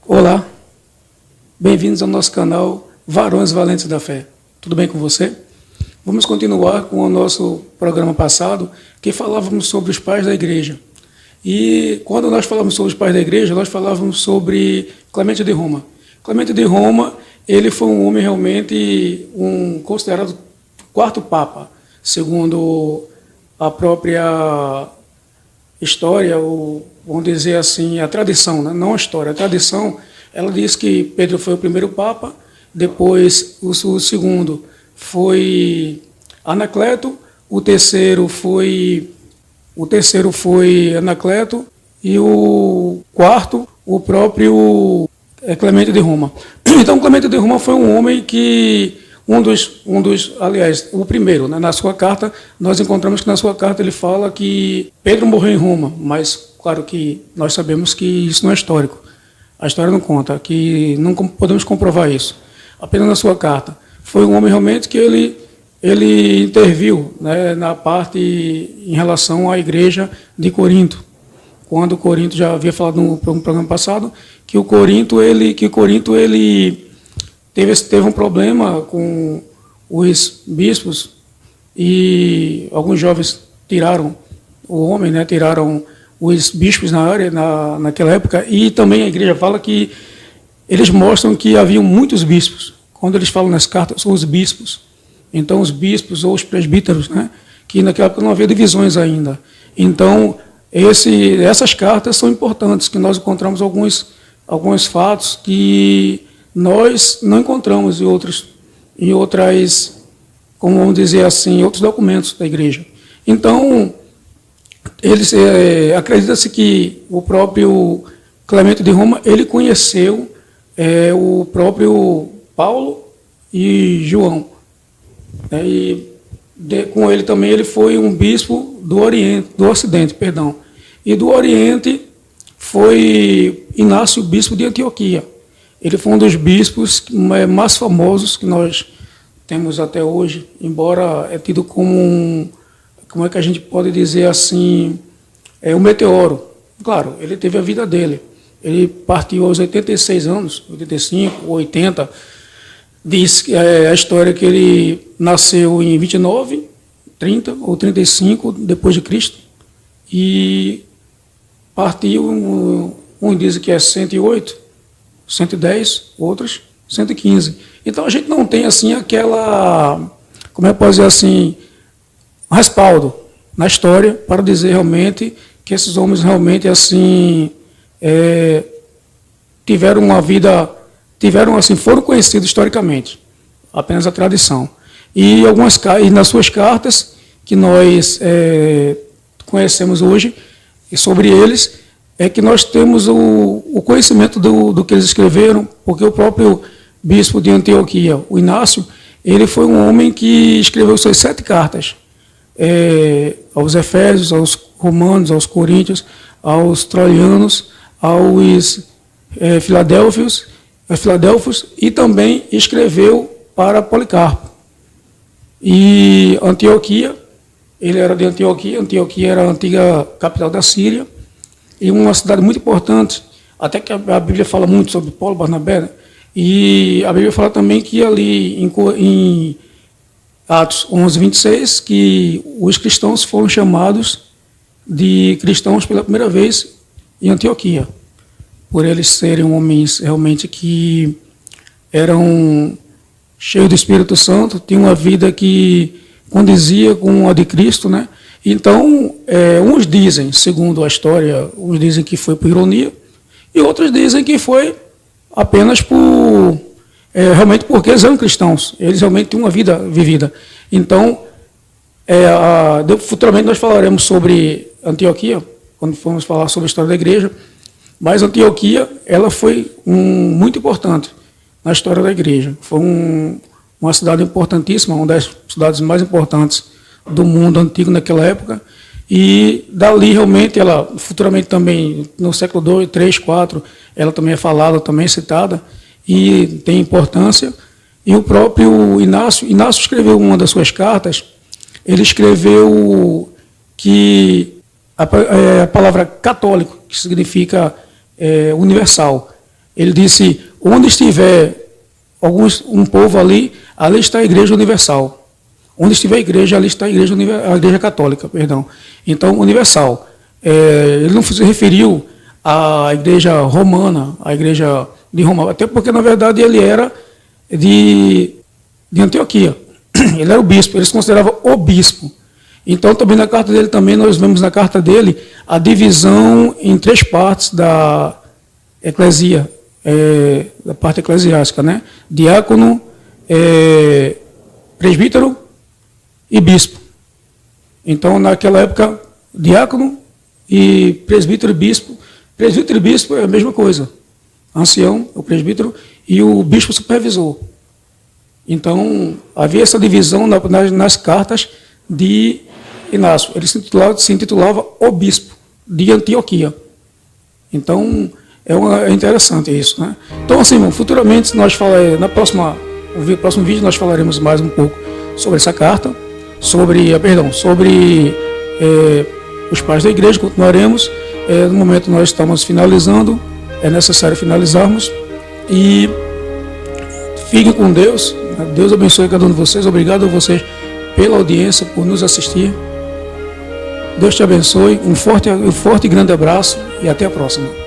Olá, bem-vindos ao nosso canal Varões Valentes da Fé. Tudo bem com você? Vamos continuar com o nosso programa passado, que falávamos sobre os pais da igreja. E quando nós falávamos sobre os pais da igreja, nós falávamos sobre Clemente de Roma. Clemente de Roma, ele foi um homem realmente considerado quarto papa, segundo a própria história, ou vamos dizer assim, a tradição, né? Não a história, a tradição, ela diz que Pedro foi o primeiro papa, depois o segundo foi Anacleto, o terceiro foi Anacleto e o quarto, o próprio Clemente de Roma. Então, Clemente de Roma foi um homem que aliás, o primeiro, né, na sua carta, nós encontramos que na sua carta ele fala que Pedro morreu em Roma, mas claro que nós sabemos que isso não é histórico. A história não conta, que não podemos comprovar isso. Apenas na sua carta. Foi um homem realmente que ele interviu, né, na parte em relação à igreja de Corinto. Quando Corinto, já havia falado no programa passado, que Corinto teve um problema com os bispos e alguns jovens tiraram o homem, né, tiraram os bispos naquela época, e também a igreja fala que eles mostram que haviam muitos bispos. Quando eles falam nas cartas, são os bispos. Então, os bispos ou os presbíteros, né, que naquela época não havia divisões ainda. Então, essas cartas são importantes, que nós encontramos alguns fatos que nós não encontramos em outras, como vamos dizer assim, outros documentos da igreja. Então, acredita-se que o próprio Clemente de Roma, ele conheceu o próprio Paulo e João. Com ele também ele foi um bispo do Ocidente. E do Oriente foi Inácio, bispo de Antioquia. Ele foi um dos bispos mais famosos que nós temos até hoje, embora é tido como como é que a gente pode dizer assim, um meteoro. Claro, ele teve a vida dele. Ele partiu aos 86 anos, 85, 80. Diz a história que ele nasceu em 29, 30 ou 35 depois de Cristo e partiu, uns dizem que é 108, 110, outros 115. Então a gente não tem assim como é que pode dizer assim, respaldo na história para dizer realmente que esses homens realmente assim tiveram uma vida, foram conhecidos historicamente, apenas a tradição. E nas suas cartas que nós conhecemos hoje, e sobre eles, é que nós temos o conhecimento do que eles escreveram, porque o próprio bispo de Antioquia, o Inácio, ele foi um homem que escreveu suas 7 cartas, aos Efésios, aos Romanos, aos Coríntios, aos Troianos, aos Filadélfios, e também escreveu para Policarpo. E Antioquia, ele era de Antioquia. Antioquia era a antiga capital da Síria, e uma cidade muito importante, até que a Bíblia fala muito sobre Paulo, Barnabé, né? E a Bíblia fala também que ali em Atos 11, 26, que os cristãos foram chamados de cristãos pela primeira vez em Antioquia, por eles serem homens realmente que eram cheios do Espírito Santo, tinham uma vida que condizia com a de Cristo, né? Então, uns dizem, segundo a história, uns dizem que foi por ironia, e outros dizem que foi apenas realmente porque eles eram cristãos, eles realmente tinham uma vida vivida. Então, futuramente nós falaremos sobre Antioquia, quando formos falar sobre a história da igreja, mas Antioquia, ela foi muito importante na história da igreja. Foi uma cidade importantíssima, uma das cidades mais importantes do mundo antigo naquela época, e dali realmente ela, futuramente também, no século 2, 3, 4, ela também é falada, também é citada, e tem importância. E o próprio Inácio escreveu uma das suas cartas, ele escreveu que a palavra católico, que significa universal, Ele disse: onde estiver um povo ali, ali está a Igreja Universal. Onde estiver a igreja, ali está a Igreja Católica, perdão. Então, universal. Ele não se referiu à Igreja Romana, à Igreja de Roma, até porque, na verdade, ele era de Antioquia. Ele era o bispo, ele se considerava o bispo. Então, também na carta dele, nós vemos na carta dele a divisão em 3 partes da eclesia, da parte eclesiástica, né? Diácono, presbítero e bispo. Então, naquela época, diácono e presbítero e bispo. Presbítero e bispo é a mesma coisa. Ancião, o presbítero, e o bispo supervisor. Então, havia essa divisão nas cartas de Inácio. Ele se intitulava o bispo de Antioquia. Então, é interessante isso, né? Então, assim, irmão, futuramente, no próximo vídeo, nós falaremos mais um pouco sobre essa carta, sobre os pais da igreja, continuaremos. No momento nós estamos finalizando, é necessário finalizarmos. E fiquem com Deus. Deus abençoe cada um de vocês. Obrigado a vocês pela audiência, por nos assistir. Deus te abençoe. Um forte e grande abraço e até a próxima.